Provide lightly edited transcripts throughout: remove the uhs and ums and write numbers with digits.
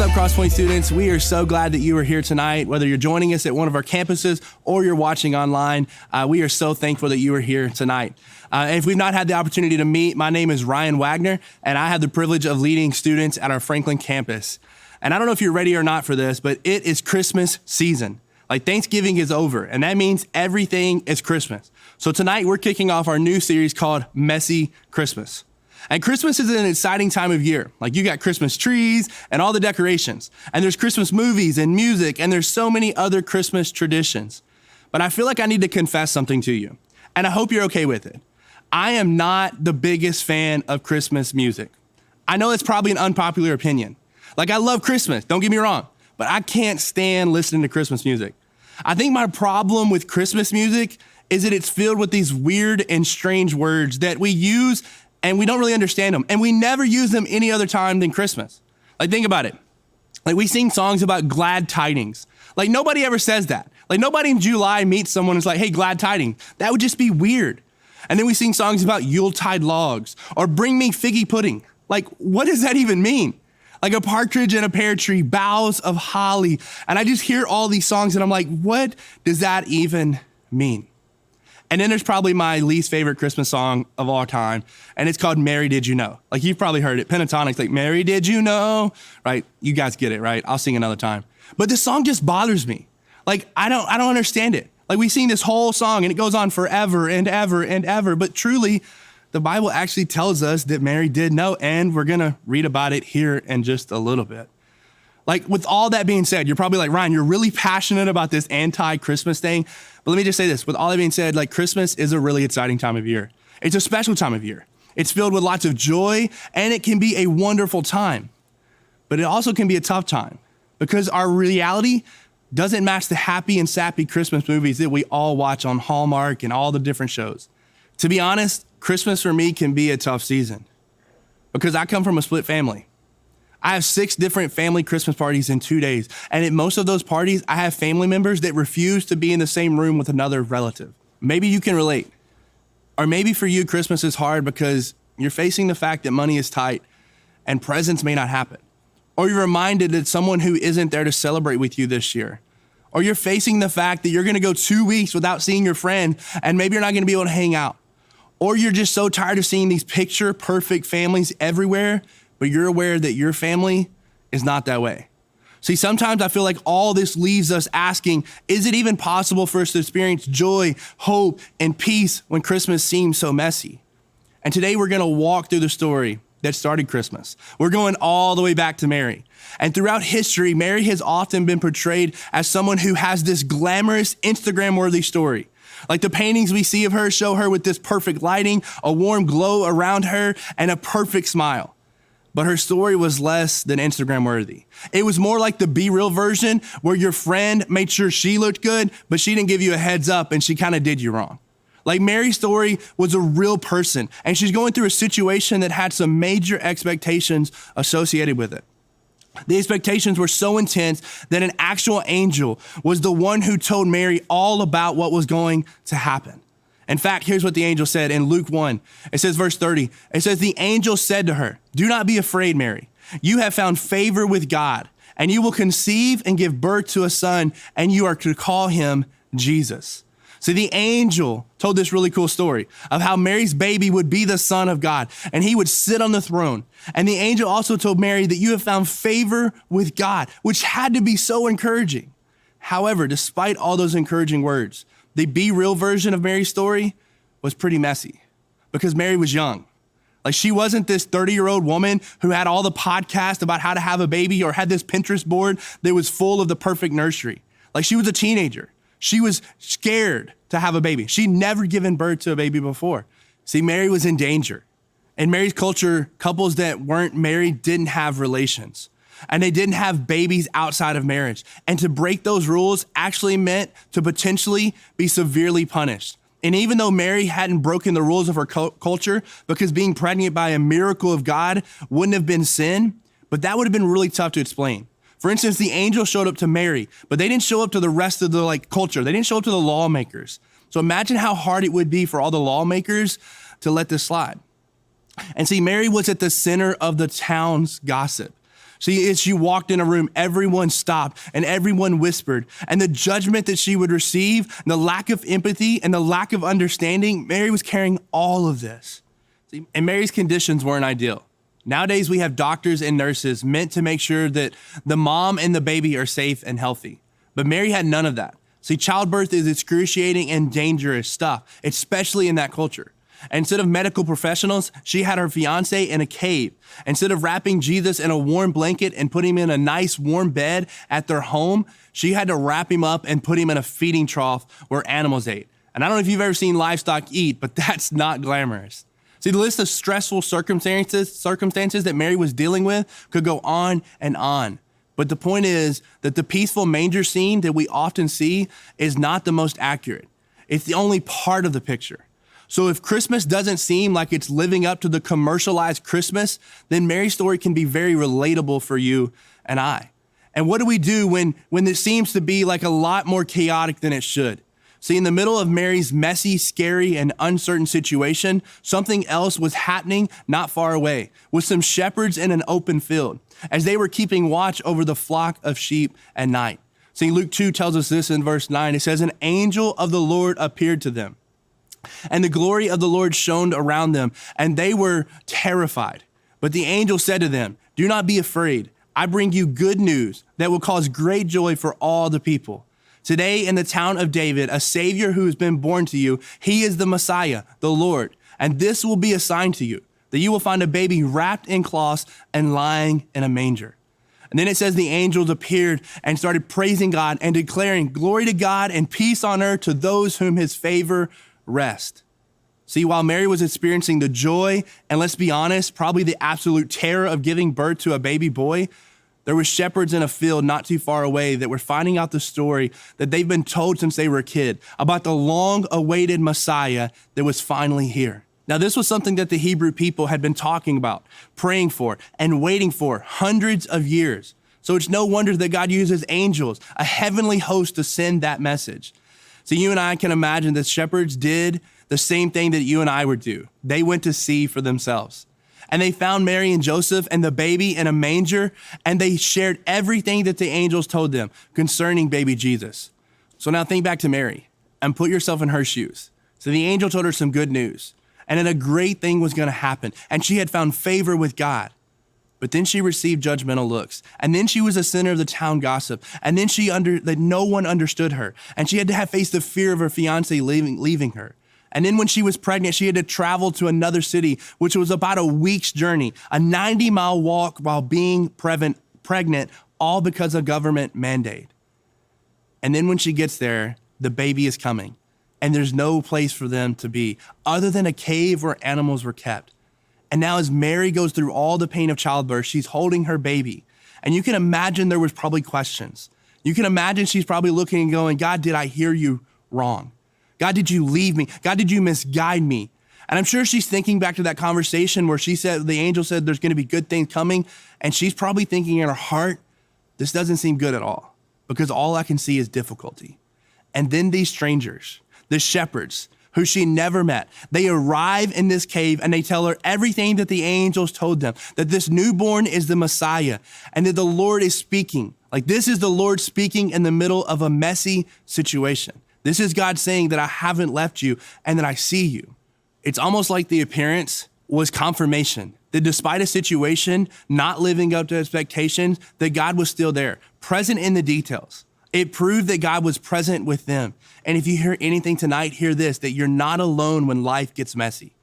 What's up, Crosspoint students? We are so glad that you are here tonight. Whether you're joining us at one of our campuses or you're watching online, we are so thankful that you are here tonight. If we've not had the opportunity to meet, my name is Ryan Wagner, and I have the privilege of leading students at our Franklin campus. And I don't know if you're ready or not for this, but it is Christmas season. Like, Thanksgiving is over, and that means everything is Christmas. So tonight we're kicking off our new series called Messy Christmas. And Christmas is an exciting time of year. Like, you got Christmas trees and all the decorations, and there's Christmas movies and music, and there's so many other Christmas traditions. But I feel like I need to confess something to you, and I hope you're okay with it. I am not the biggest fan of Christmas music. I know it's probably an unpopular opinion. Like, I love Christmas, don't get me wrong, but I can't stand listening to Christmas music. I think my problem with Christmas music is that it's filled with these weird and strange words that we use and we don't really understand them. And we never use them any other time than Christmas. Like, think about it. Like, we sing songs about glad tidings. Like, nobody ever says that. Like, nobody in July meets someone who's like, hey, glad tidings. That would just be weird. And then we sing songs about Yuletide logs or bring me figgy pudding. Like, what does that even mean? Like, a partridge in a pear tree, boughs of holly. And I just hear all these songs and I'm like, what does that even mean? And then there's probably my least favorite Christmas song of all time, and it's called Mary Did You Know? Like, you've probably heard it. Pentatonic's like, Mary Did You Know? Right? You guys get it, right? I'll sing another time. But this song just bothers me. Like, I don't understand it. Like, we sing this whole song and it goes on forever and ever and ever, but truly, the Bible actually tells us that Mary did know, and we're gonna read about it here in just a little bit. Like, with all that being said, you're probably like, Ryan, you're really passionate about this anti-Christmas thing. But let me just say this, with all that being said, like, Christmas is a really exciting time of year. It's a special time of year. It's filled with lots of joy, and it can be a wonderful time. But it also can be a tough time because our reality doesn't match the happy and sappy Christmas movies that we all watch on Hallmark and all the different shows. To be honest, Christmas for me can be a tough season because I come from a split family. I have 6 different family Christmas parties in 2 days. And at most of those parties, I have family members that refuse to be in the same room with another relative. Maybe you can relate. Or maybe for you, Christmas is hard because you're facing the fact that money is tight and presents may not happen. Or you're reminded that someone who isn't there to celebrate with you this year. Or you're facing the fact that you're gonna go 2 weeks without seeing your friend and maybe you're not gonna be able to hang out. Or you're just so tired of seeing these picture perfect families everywhere, but you're aware that your family is not that way. See, sometimes I feel like all this leaves us asking, is it even possible for us to experience joy, hope, and peace when Christmas seems so messy? And today we're gonna walk through the story that started Christmas. We're going all the way back to Mary. And throughout history, Mary has often been portrayed as someone who has this glamorous, Instagram-worthy story. Like, the paintings we see of her show her with this perfect lighting, a warm glow around her, and a perfect smile. But her story was less than Instagram worthy. It was more like the Be Real version where your friend made sure she looked good, but she didn't give you a heads up and she kind of did you wrong. Like, Mary's story was a real person and she's going through a situation that had some major expectations associated with it. The expectations were so intense that an actual angel was the one who told Mary all about what was going to happen. In fact, here's what the angel said in Luke 1. It says, verse 30, it says, the angel said to her, do not be afraid, Mary. You have found favor with God, and you will conceive and give birth to a son, and you are to call him Jesus. See, the angel told this really cool story of how Mary's baby would be the son of God, and he would sit on the throne. And the angel also told Mary that you have found favor with God, which had to be so encouraging. However, despite all those encouraging words, the Be Real version of Mary's story was pretty messy because Mary was young. Like, she wasn't this 30-year-old woman who had all the podcasts about how to have a baby or had this Pinterest board that was full of the perfect nursery. Like, she was a teenager. She was scared to have a baby. She'd never given birth to a baby before. See, Mary was in danger. In Mary's culture, couples that weren't married didn't have relations. And they didn't have babies outside of marriage. And to break those rules actually meant to potentially be severely punished. And even though Mary hadn't broken the rules of her culture because being pregnant by a miracle of God wouldn't have been sin, but that would have been really tough to explain. For instance, the angel showed up to Mary, but they didn't show up to the rest of the culture. They didn't show up to the lawmakers. So imagine how hard it would be for all the lawmakers to let this slide. And see, Mary was at the center of the town's gossip. See, as she walked in a room, everyone stopped and everyone whispered. And the judgment that she would receive, the lack of empathy and the lack of understanding, Mary was carrying all of this. See, and Mary's conditions weren't ideal. Nowadays, we have doctors and nurses meant to make sure that the mom and the baby are safe and healthy. But Mary had none of that. See, childbirth is excruciating and dangerous stuff, especially in that culture. Instead of medical professionals, she had her fiance in a cave. Instead of wrapping Jesus in a warm blanket and putting him in a nice warm bed at their home, she had to wrap him up and put him in a feeding trough where animals ate. And I don't know if you've ever seen livestock eat, but that's not glamorous. See, the list of stressful circumstances that Mary was dealing with could go on and on. But the point is that the peaceful manger scene that we often see is not the most accurate. It's the only part of the picture. So if Christmas doesn't seem like it's living up to the commercialized Christmas, then Mary's story can be very relatable for you and I. And what do we do when it seems to be like a lot more chaotic than it should? See, in the middle of Mary's messy, scary, and uncertain situation, something else was happening not far away, with some shepherds in an open field, as they were keeping watch over the flock of sheep at night. See, Luke 2 tells us this in verse 9. It says, "An angel of the Lord appeared to them, and the glory of the Lord shone around them, and they were terrified. But the angel said to them, 'Do not be afraid. I bring you good news that will cause great joy for all the people. Today in the town of David, a Savior who has been born to you, he is the Messiah, the Lord. And this will be a sign to you, that you will find a baby wrapped in cloths and lying in a manger.'" And then it says the angels appeared and started praising God and declaring, "Glory to God and peace on earth to those whom his favor rest." See, while Mary was experiencing the joy, and let's be honest, probably the absolute terror of giving birth to a baby boy, there were shepherds in a field not too far away that were finding out the story that they've been told since they were a kid about the long-awaited Messiah that was finally here. Now, this was something that the Hebrew people had been talking about, praying for, and waiting for hundreds of years. So it's no wonder that God uses angels, a heavenly host, to send that message. So you and I can imagine that shepherds did the same thing that you and I would do. They went to see for themselves. And they found Mary and Joseph and the baby in a manger, and they shared everything that the angels told them concerning baby Jesus. So now think back to Mary and put yourself in her shoes. So the angel told her some good news, and then a great thing was going to happen, and she had found favor with God. But then she received judgmental looks, and then she was a center of the town gossip, and then that no one understood her, and she had to have faced the fear of her fiance leaving her. And then when she was pregnant, she had to travel to another city, which was about a week's journey, a 90-mile walk while being pregnant, all because of government mandate. And then when she gets there, the baby is coming, and there's no place for them to be other than a cave where animals were kept. And now as Mary goes through all the pain of childbirth, she's holding her baby. And you can imagine there was probably questions. You can imagine she's probably looking and going, "God, did I hear you wrong? God, did you leave me? God, did you misguide me?" And I'm sure she's thinking back to that conversation where the angel said there's going to be good things coming. And she's probably thinking in her heart, this doesn't seem good at all, because all I can see is difficulty. And then these strangers, the shepherds, who she never met, they arrive in this cave and they tell her everything that the angels told them, that this newborn is the Messiah and that the Lord is speaking. Like, this is the Lord speaking in the middle of a messy situation. This is God saying that I haven't left you and that I see you. It's almost like the appearance was confirmation that despite a situation not living up to expectations, that God was still there, present in the details. It proved that God was present with them. And if you hear anything tonight, hear this, that you're not alone when life gets messy.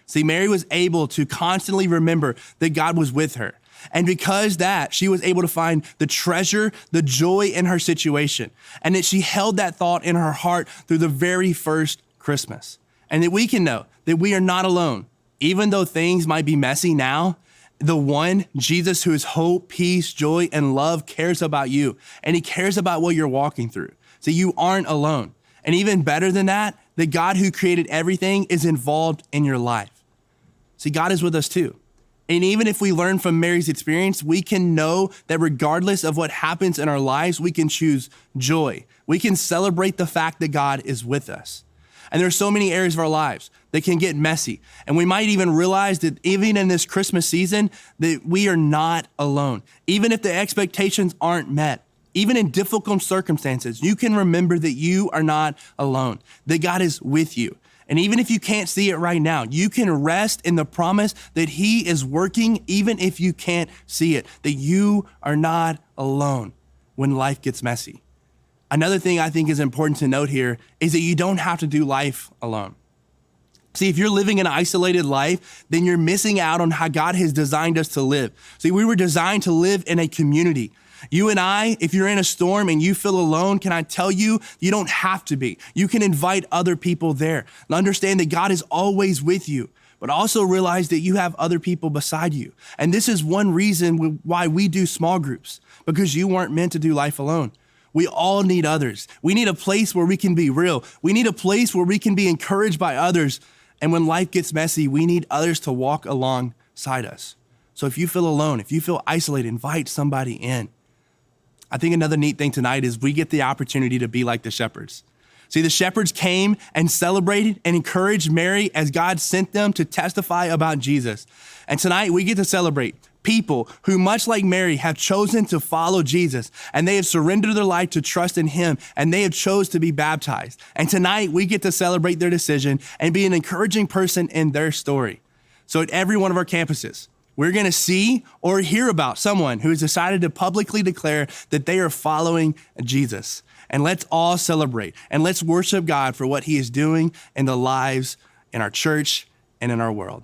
See, Mary was able to constantly remember that God was with her. And because that, she was able to find the treasure, the joy in her situation, and that she held that thought in her heart through the very first Christmas. And that we can know that we are not alone. Even though things might be messy now, the one, Jesus, who is hope, peace, joy, and love, cares about you. And he cares about what you're walking through. So you aren't alone. And even better than that, the God who created everything is involved in your life. See, God is with us too. And even if we learn from Mary's experience, we can know that regardless of what happens in our lives, we can choose joy. We can celebrate the fact that God is with us. And there's so many areas of our lives that can get messy. And we might even realize that even in this Christmas season, that we are not alone. Even if the expectations aren't met, even in difficult circumstances, you can remember that you are not alone, that God is with you. And even if you can't see it right now, you can rest in the promise that he is working even if you can't see it, that you are not alone when life gets messy. Another thing I think is important to note here is that you don't have to do life alone. See, if you're living an isolated life, then you're missing out on how God has designed us to live. See, we were designed to live in a community. You and I, if you're in a storm and you feel alone, can I tell you, you don't have to be. You can invite other people there and understand that God is always with you, but also realize that you have other people beside you. And this is one reason why we do small groups, because you weren't meant to do life alone. We all need others. We need a place where we can be real. We need a place where we can be encouraged by others. And when life gets messy, we need others to walk alongside us. So if you feel alone, if you feel isolated, invite somebody in. I think another neat thing tonight is we get the opportunity to be like the shepherds. See, the shepherds came and celebrated and encouraged Mary as God sent them to testify about Jesus. And tonight we get to celebrate people who, much like Mary, have chosen to follow Jesus, and they have surrendered their life to trust in him, and they have chose to be baptized. And tonight we get to celebrate their decision and be an encouraging person in their story. So at every one of our campuses, we're going to see or hear about someone who has decided to publicly declare that they are following Jesus. And let's all celebrate and let's worship God for what he is doing in the lives in our church and in our world.